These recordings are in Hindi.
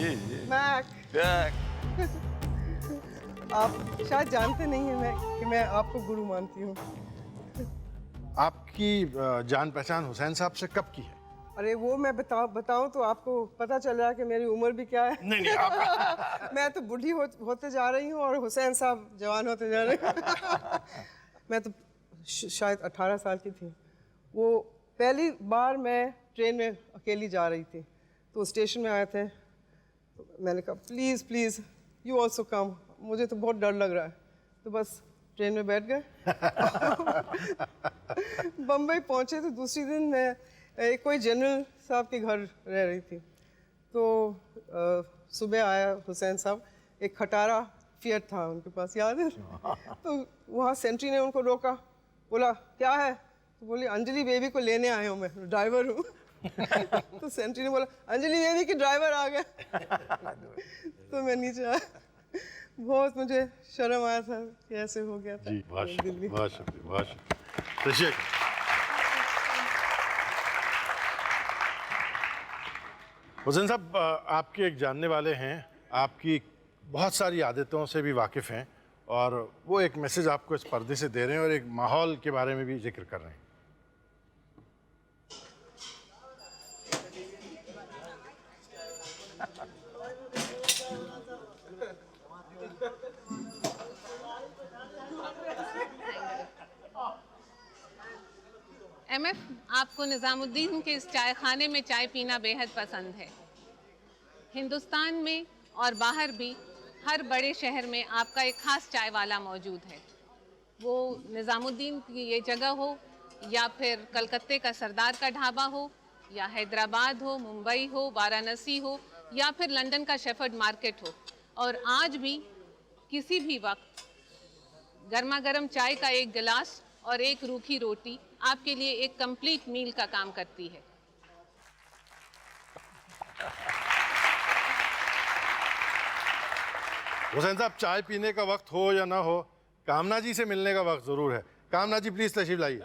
जी। मैक, आप शायद जानते नहीं हैं कि मैं आपको गुरु मानती हूँ। आपकी जान पहचान हुसैन साहब से कब की है? अरे वो मैं बताऊं तो आपको पता चल रहा है कि मेरी उम्र भी क्या है। नहीं आप मैं तो बूढ़ी होते जा रही हूँ और हुसैन साहब जवान होते जा रहे हैं। मैं तो शायद 18 साल की थी। वो पहली बार मैं ट्रेन में अकेली जा रही थी, तो स्टेशन में आए थे, तो मैंने कहा please please you also come, मुझे तो बहुत डर लग रहा है। तो बस ट्रेन में बैठ गए। बम्बई पहुंचे तो दूसरी दिन मैं कोई जनरल साहब के घर रह रही थी, तो सुबह आया हुसैन साहब, एक खटारा फिएट था उनके पास, याद है? तो वहाँ सेंट्री ने उनको रोका, बोला क्या है? तो बोली अंजलि बेबी को लेने आया हूँ, मैं ड्राइवर हूँ। तो सेंट्री ने बोला अंजलि बेबी की ड्राइवर आ गए। तो मैं नीचे आया, बहुत मुझे शर्म आया था कि ऐसे हो गया था। जी, बहुत शुक्रिया, बहुत शुक्रिया, बहुत शुक्रिया। तशरीफ। हुसैन साहब, आपके एक जानने वाले हैं, आपकी बहुत सारी आदतों से भी वाकिफ़ हैं, और वो एक मैसेज आपको इस पर्दे से दे रहे हैं और एक माहौल के बारे में भी जिक्र कर रहे हैं। MF, आपको निज़ामुद्दीन के इस चाय खाने में चाय पीना बेहद पसंद है। हिंदुस्तान में और बाहर भी हर बड़े शहर में आपका एक ख़ास चाय वाला मौजूद है। वो निज़ामुद्दीन की ये जगह हो, या फिर कलकत्ते का सरदार का ढाबा हो, या हैदराबाद हो, मुंबई हो, वाराणसी हो, या फिर लंदन का शेफर्ड मार्केट हो, और आज भी किसी भी वक्त गर्मा गर्म चाय का एक गिलास और एक रूखी रोटी आपके लिए एक कंप्लीट मील का काम करती है। हुसैन साहब, चाय पीने का वक्त हो या ना हो, कामना जी से मिलने का वक्त ज़रूर है। कामना जी प्लीज़ तशरीफ लाइए।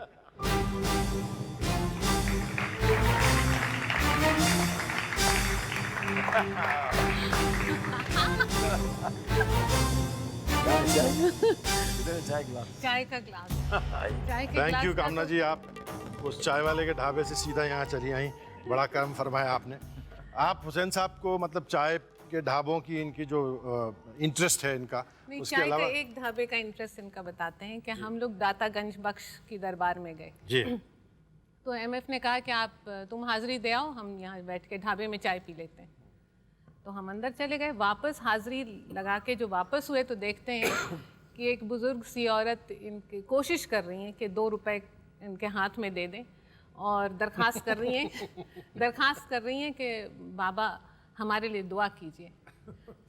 चाय का ग्लास। थैंक यू कामना जी, आप उस चाय वाले के ढाबे से सीधा यहाँ चली आई, बड़ा कर्म फरमाया आपने। आप हुसैन साहब को मतलब चाय के ढाबों की इनकी जो इंटरेस्ट है इनका, नहीं, उसके चाय अलावा का एक ढाबे का इंटरेस्ट इनका बताते हैं कि हम लोग दातागंज बख्श की दरबार में गए जी। तो MF ने कहा कि आप तुम हाजिरी दे आओ, हम यहाँ बैठ के ढाबे में चाय पी लेते हैं। तो हम अंदर चले गए, वापस हाजिरी लगा के जो वापस हुए तो देखते हैं कि एक बुज़ुर्ग सी औरत इनकी कोशिश कर रही हैं कि 2 रुपए इनके हाथ में दे दें, और दरख्वास्त कर रही हैं कि बाबा हमारे लिए दुआ कीजिए।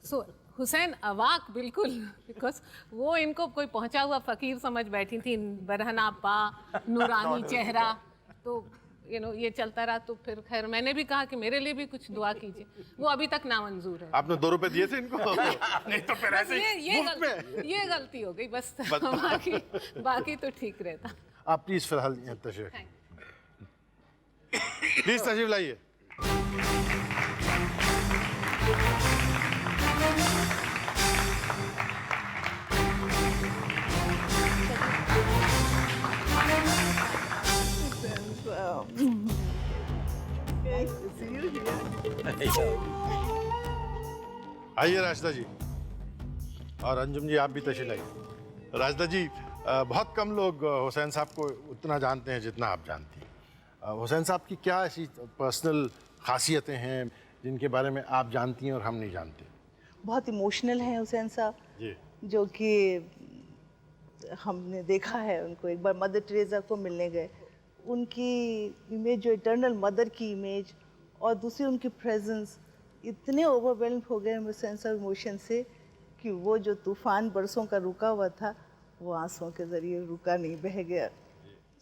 सो हुसैन अवाक बिल्कुल, बिकॉज वो इनको कोई पहुंचा हुआ फ़कीर समझ बैठी थी, बरहना पा, नूरानी चेहरा, तो ये चलता रहा। तो फिर खैर मैंने भी कहा कि मेरे लिए भी कुछ दुआ कीजिए। वो अभी तक नामंजूर है। आपने 2 रुपए दिए थे इनको? नहीं तो फिर ऐसे ये गलती हो गई बस। बाकी तो ठीक रहता। आप प्लीज फिलहाल तशरीफ, प्लीज तशरीफ लाइए। आइए राशिदा जी, और अंजुम जी आप भी तशरीफ लाइए। राशिदा जी, बहुत कम लोग हुसैन साहब को उतना जानते हैं जितना आप जानती हैं। हुसैन साहब की क्या ऐसी पर्सनल खासियतें हैं जिनके बारे में आप जानती हैं और हम नहीं जानते? बहुत इमोशनल हैं हुसैन साहब जी, जो कि हमने देखा है उनको। एक बार मदर टेरेसा को मिलने गए, उनकी इमेज जो इटर्नल मदर की इमेज और दूसरी उनकी प्रेजेंस, इतने ओवरवेल्म हो गए हुसैन साहब इमोशन से कि वो जो तूफान बरसों का रुका हुआ था वो आंसुओं के ज़रिए रुका नहीं, बह गया।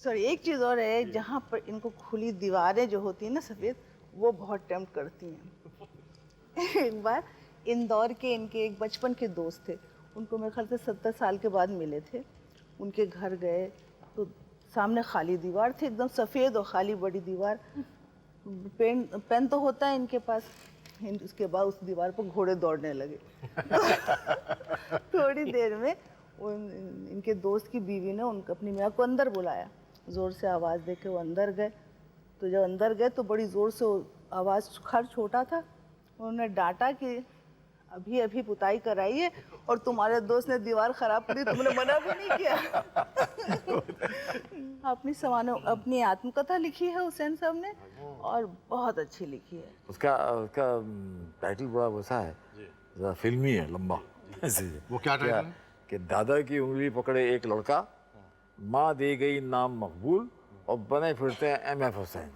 सॉरी, एक चीज़ और है, जहाँ पर इनको खुली दीवारें जो होती हैं ना सफ़ेद, वो बहुत टेम्प्ट करती हैं। एक बार इंदौर के इनके एक बचपन के दोस्त थे, उनको मेरे ख्याल से 70 साल के बाद मिले थे। उनके घर गए तो सामने खाली दीवार थी, एकदम सफ़ेद और खाली बड़ी दीवार। पेन तो होता है इनके पास, उसके बाद उस दीवार पर घोड़े दौड़ने लगे। थोड़ी देर में इनके दोस्त की बीवी ने उनको अपनी मियाँ को अंदर बुलाया, ज़ोर से आवाज़ दे के वो अंदर गए। तो जब अंदर गए तो बड़ी ज़ोर से आवाज़, घर छोटा था, उन्होंने डांटा कि अभी अभी पुताई कराई है और तुम्हारे दोस्त ने दीवार ख़राब करी, तुमने मना भी नहीं किया। अपनी आत्मकथा लिखी है हुसैन साहब ने और बहुत अच्छी लिखी है। उसका टाइटल बड़ा वैसा है, ज़रा फिल्मी है, लंबा। वो क्या टाइटल है? कि दादा की उंगली पकड़े एक लड़का, माँ दे गई नाम मकबूल और बने फिरते हैं MF हुसैन।